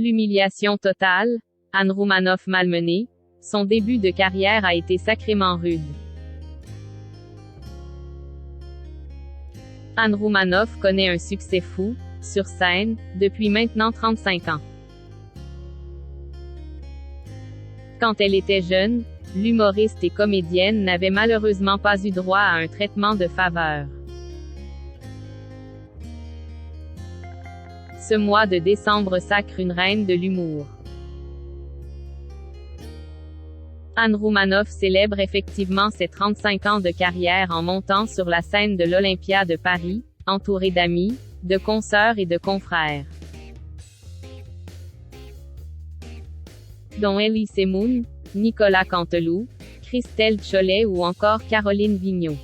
L'humiliation totale, Anne Roumanoff malmenée, son début de carrière a été sacrément rude. Anne Roumanoff connaît un succès fou, sur scène, depuis maintenant 35 ans. Quand elle était jeune, l'humoriste et comédienne n'avait malheureusement pas eu droit à un traitement de faveur. Ce mois de décembre sacre une reine de l'humour. Anne Roumanoff célèbre effectivement ses 35 ans de carrière en montant sur la scène de l'Olympia de Paris, entourée d'amis, de consoeurs et de confrères, dont Elie Semoun, Nicolas Canteloup, Christelle Chollet ou encore Caroline Vigneault.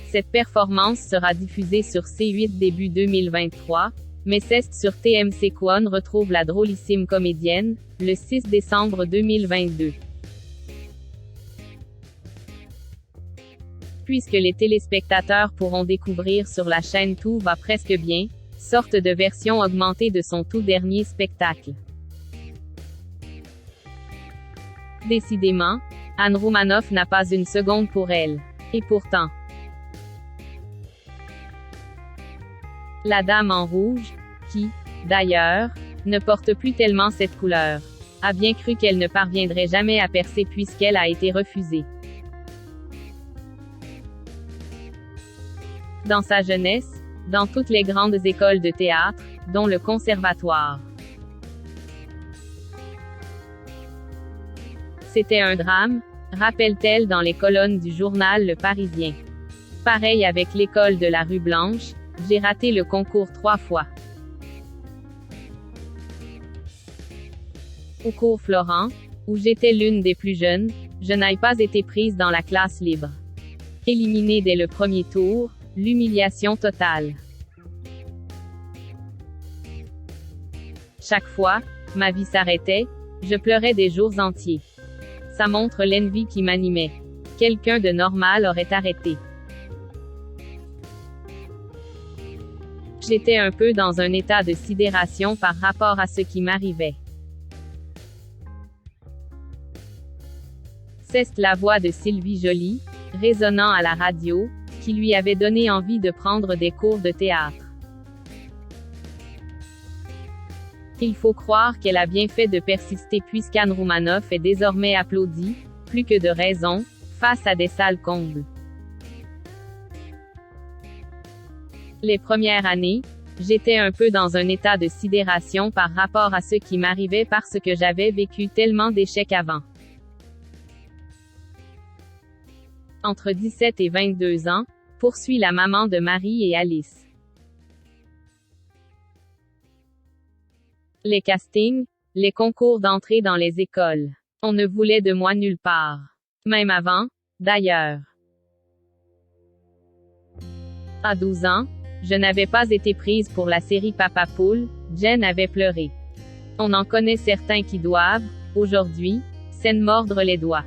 Cette performance sera diffusée sur C8 début 2023, mais c'est sur TMC qu'On retrouve la drôlissime comédienne, le 6 décembre 2022. Puisque les téléspectateurs pourront découvrir sur la chaîne Tout va presque bien, sorte de version augmentée de son tout dernier spectacle. Décidément, Anne Roumanoff n'a pas une seconde pour elle. Et pourtant, la Dame en rouge, qui, d'ailleurs, ne porte plus tellement cette couleur, a bien cru qu'elle ne parviendrait jamais à percer puisqu'elle a été refusée. Dans sa jeunesse, dans toutes les grandes écoles de théâtre, dont le conservatoire. C'était un drame, rappelle-t-elle dans les colonnes du journal Le Parisien. Pareil avec l'école de la rue Blanche, j'ai raté le concours 3 fois. Au cours Florent, où j'étais l'une des plus jeunes, je n'ai pas été prise dans la classe libre. Éliminée dès le premier tour, l'humiliation totale. Chaque fois, ma vie s'arrêtait, je pleurais des jours entiers. Ça montre l'envie qui m'animait. Quelqu'un de normal aurait arrêté. J'étais un peu dans un état de sidération par rapport à ce qui m'arrivait. C'est la voix de Sylvie Joly, résonnant à la radio, qui lui avait donné envie de prendre des cours de théâtre. Il faut croire qu'elle a bien fait de persister puisqu'Anne Roumanoff est désormais applaudie, plus que de raison, face à des salles combles. Les premières années, j'étais un peu dans un état de sidération par rapport à ce qui m'arrivait parce que j'avais vécu tellement d'échecs avant. Entre 17 et 22 ans, poursuit la maman de Marie et Alice. Les castings, les concours d'entrée dans les écoles. On ne voulait de moi nulle part. Même avant, d'ailleurs. À 12 ans, je n'avais pas été prise pour la série Papa Poule, Jen avait pleuré. On en connaît certains qui doivent, aujourd'hui, s'en mordre les doigts.